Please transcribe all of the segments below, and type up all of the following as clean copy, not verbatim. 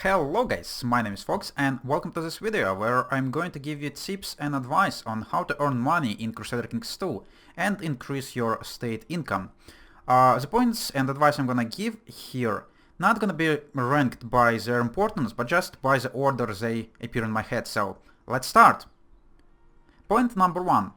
Hello guys, my name is Fox and welcome to this video where I'm going to give you tips and advice on how to earn money in Crusader Kings 2 and increase your state income. The points and advice I'm gonna give here not gonna be ranked by their importance but just by the order they appear in my head, so let's start. Point number 1.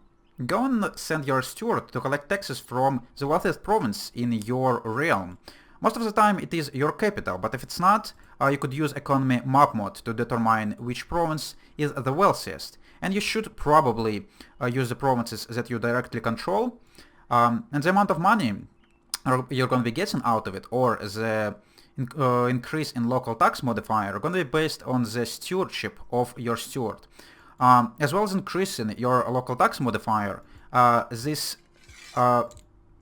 Go and send your steward to collect taxes from the wealthiest province in your realm. Most of the time it is your capital, but if it's not, you could use economy map mod to determine which province is the wealthiest. And you should probably use the provinces that you directly control. And the amount of money you're going to be getting out of it, or the increase in local tax modifier, are going to be based on the stewardship of your steward. As well as increasing your local tax modifier, this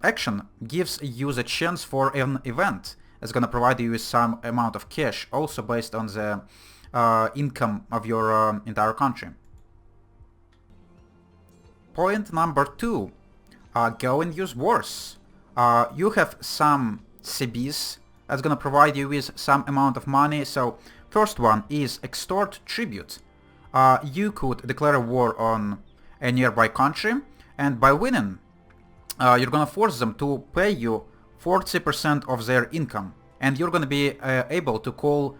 action gives you the chance for an event. It's going to provide you with some amount of cash, also based on the income of your entire country. Point number 2. Go and use wars. You have some CBs that's going to provide you with some amount of money. So first one is extort tribute. You could declare a war on a nearby country, and by winning you're gonna force them to pay you 40% of their income, and you're gonna be able to call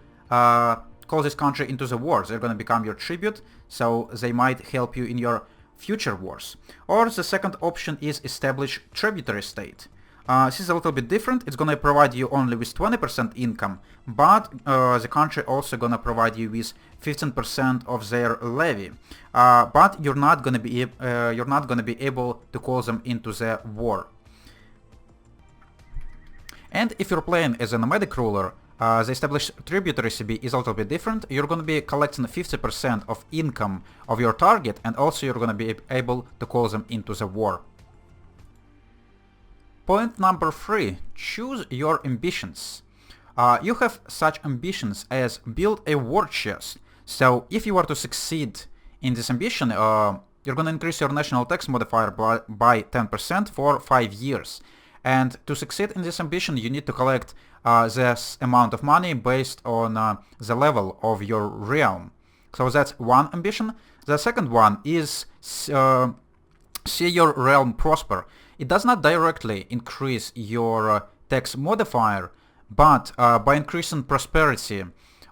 this country into the war. They're gonna become your tribute, so they might help you in your future wars. Or the second option is establish tributary state. This is a little bit different. It's gonna provide you only with 20% income, but the country also gonna provide you with 15% of their levy. But you're not gonna be able to call them into the war. And if you're playing as a nomadic ruler, the established tributary CB is a little bit different. You're gonna be collecting 50% of income of your target, and also you're gonna be able to call them into the war. Point number 3. Choose your ambitions. You have such ambitions as build a war chest. So if you are to succeed in this ambition, you're going to increase your national tax modifier by 10% for 5 years. And to succeed in this ambition, you need to collect this amount of money based on the level of your realm. So that's one ambition. The second one is see your realm prosper. It does not directly increase your tax modifier, but by increasing prosperity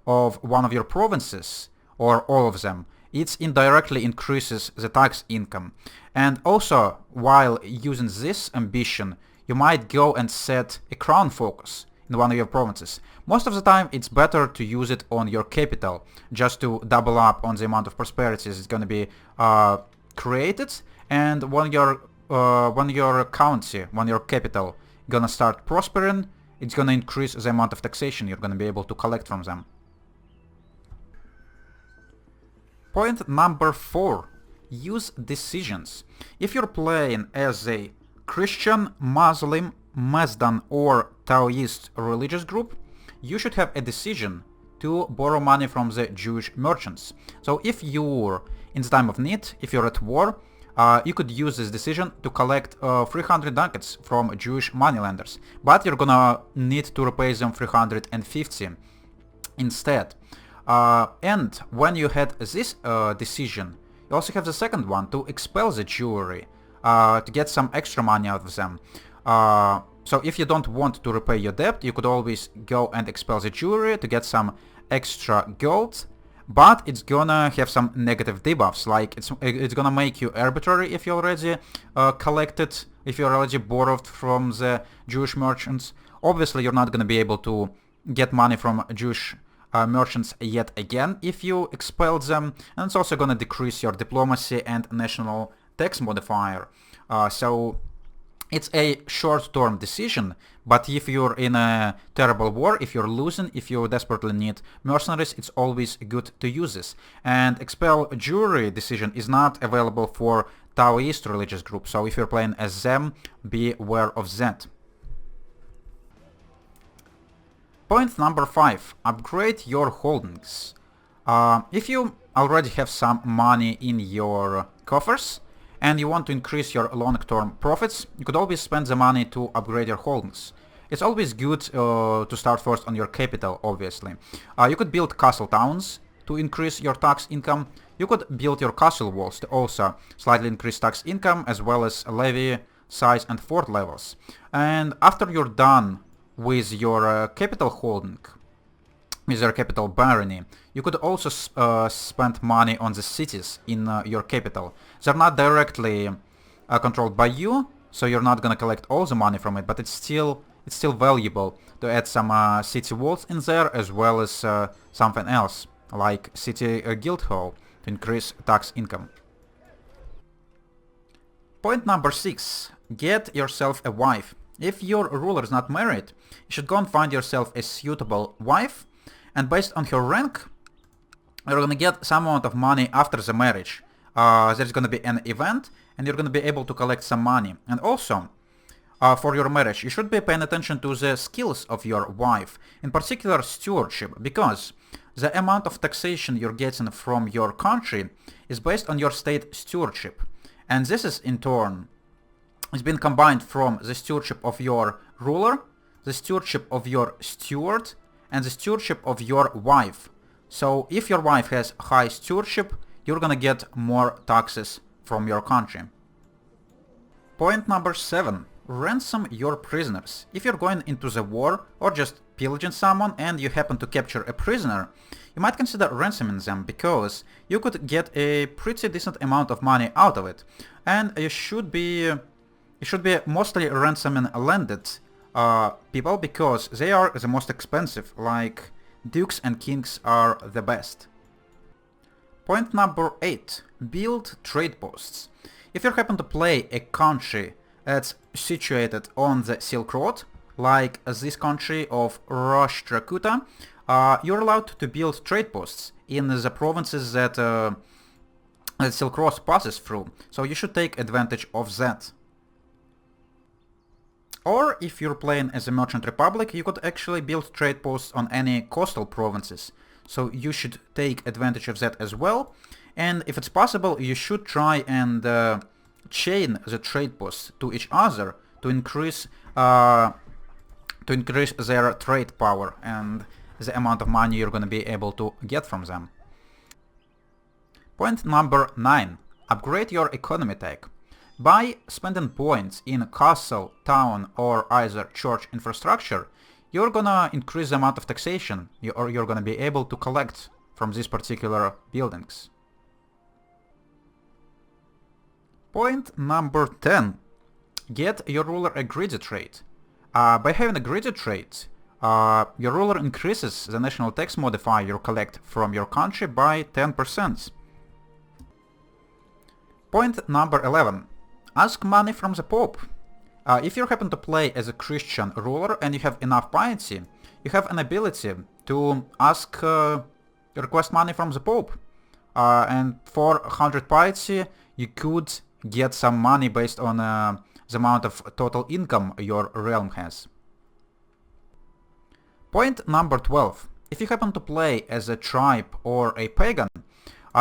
of one of your provinces, or all of them, it indirectly increases the tax income. And also, while using this ambition, you might go and set a crown focus in one of your provinces. Most of the time it's better to use it on your capital, just to double up on the amount of prosperities it's going to be created. And when your county, when your capital gonna start prospering, it's gonna increase the amount of taxation you're gonna be able to collect from them. Point number 4. Use decisions. If you're playing as a Christian, Muslim, mazdan or taoist religious group, you should have a decision to borrow money from the Jewish merchants. So if you're in the time of need, if you're at war, you could use this decision to collect 300 ducats from Jewish moneylenders, but you're gonna need to repay them 350 instead. And when you had this decision, you also have the second one, to expel the Jewry, to get some extra money out of them. So if you don't want to repay your debt, you could always go and expel the Jewry to get some extra gold. But it's gonna have some negative debuffs, like it's gonna make you arbitrary if you already collected, if you already borrowed from the Jewish merchants. Obviously you're not gonna be able to get money from Jewish merchants yet again if you expelled them, and it's also gonna decrease your diplomacy and national tax modifier. So it's a short-term decision, but if you're in a terrible war, if you're losing, if you desperately need mercenaries, it's always good to use this. And expel Jewry decision is not available for taoist religious groups, so if you're playing as them, be aware of that. Point number 5. Upgrade your holdings. If you already have some money in your coffers, and you want to increase your long-term profits, you could always spend the money to upgrade your holdings. it's always good to start first on your capital, obviously. You could build castle towns to increase your tax income. You could build your castle walls to also slightly increase tax income, as well as levy size and fort levels. And after you're done with your capital holding, with your capital barony, you could also spend money on the cities in your capital. They're not directly controlled by you, so you're not gonna collect all the money from it, but it's still valuable to add some city walls in there, as well as something else like city guild hall to increase tax income. Point number 6. Get yourself a wife. If your ruler is not married, you should go and find yourself a suitable wife, and based on her rank, you're gonna get some amount of money after the marriage. There's gonna be an event, and you're gonna be able to collect some money. And also, for your marriage, you should be paying attention to the skills of your wife, in particular stewardship, because the amount of taxation you're getting from your country is based on your state stewardship. And this is in turn has been combined from the stewardship of your ruler, the stewardship of your steward, and the stewardship of your wife. So if your wife has high stewardship, you're gonna get more taxes from your country. Point number 7. Ransom your prisoners. If you're going into the war or just pillaging someone and you happen to capture a prisoner, you might consider ransoming them, because you could get a pretty decent amount of money out of it. And you should be mostly ransoming landed people, because they are the most expensive, like dukes and kings are the best. Point number 8. Build trade posts. If you happen to play a country that's situated on the Silk Road, like this country of Rashtrakuta, you're allowed to build trade posts in the provinces that the Silk Road passes through, so you should take advantage of that. Or if you're playing as a merchant republic, you could actually build trade posts on any coastal provinces, so you should take advantage of that as well. And if it's possible, you should try and chain the trade posts to each other to increase their trade power and the amount of money you're going to be able to get from them. Point number 9. Upgrade your economy tech. By spending points in castle, town, or either church infrastructure, you're gonna increase the amount of taxation you're gonna be able to collect from these particular buildings. Point number 10. Get your ruler a greedy trade. By having a greedy trade, your ruler increases the national tax modifier you collect from your country by 10%. Point number 11. Ask money from the Pope. If you happen to play as a Christian ruler and you have enough piety, you have an ability to request money from the Pope. And for 100 piety, you could get some money based on the amount of total income your realm has. Point number 12. If you happen to play as a tribe or a pagan,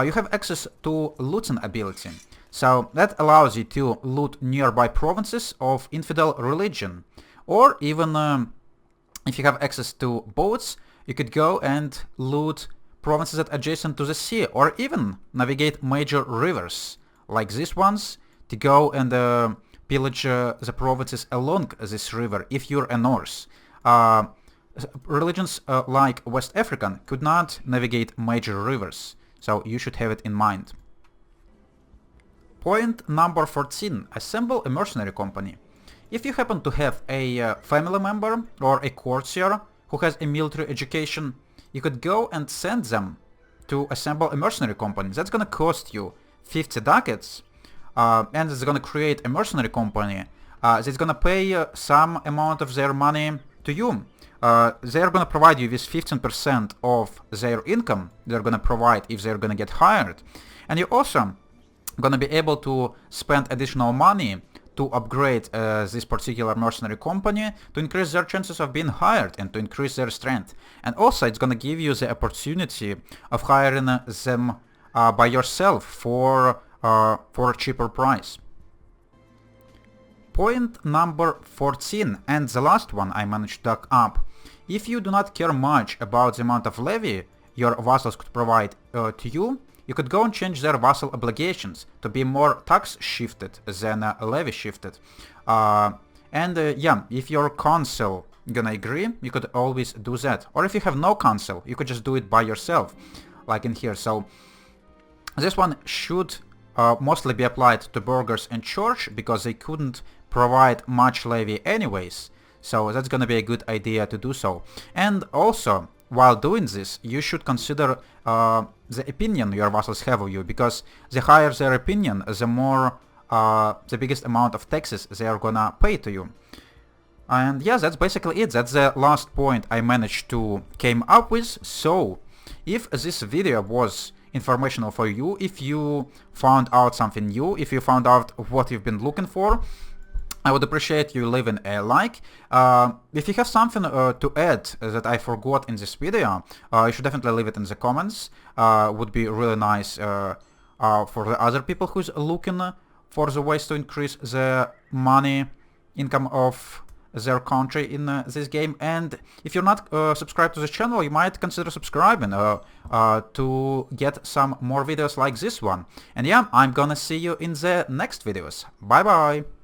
you have access to looting ability. So that allows you to loot nearby provinces of infidel religion. Or even if you have access to boats, you could go and loot provinces that are adjacent to the sea, or even navigate major rivers like these ones to go and pillage the provinces along this river if you're a Norse. Religions like West African could not navigate major rivers, so you should have it in mind. Point number 14. Assemble a mercenary company. If you happen to have a family member or a courtier who has a military education, you could go and send them to assemble a mercenary company. That's gonna cost you 50 ducats, and it's gonna create a mercenary company that's gonna pay some amount of their money to you. They're gonna provide you with 15% of their income they're gonna provide if they're gonna get hired. And you also gonna be able to spend additional money to upgrade this particular mercenary company to increase their chances of being hired and to increase their strength. And also it's gonna give you the opportunity of hiring them by yourself for a cheaper price. Point number 14, and the last one I managed to look up. If you do not care much about the amount of levy your vassals could provide to you, you could go and change their vassal obligations to be more tax shifted than levy shifted. Yeah, if your council gonna agree, you could always do that. Or if you have no council, you could just do it by yourself, like in here. So this one should mostly be applied to burghers and church, because they couldn't provide much levy anyways. So that's gonna be a good idea to do so. And also, while doing this, you should consider the opinion your vassals have of you, because the higher their opinion, the more, the biggest amount of taxes they are gonna pay to you. And yeah, that's basically it. That's the last point I managed to came up with. So if this video was informational for you, if you found out something new, if you found out what you've been looking for, I would appreciate you leaving a like. If you have something to add that I forgot in this video, you should definitely leave it in the comments. Would be really nice for the other people who's looking for the ways to increase the money income of their country in this game. And if you're not subscribed to this channel, you might consider subscribing to get some more videos like this one. And yeah, I'm gonna see you in the next videos. Bye bye!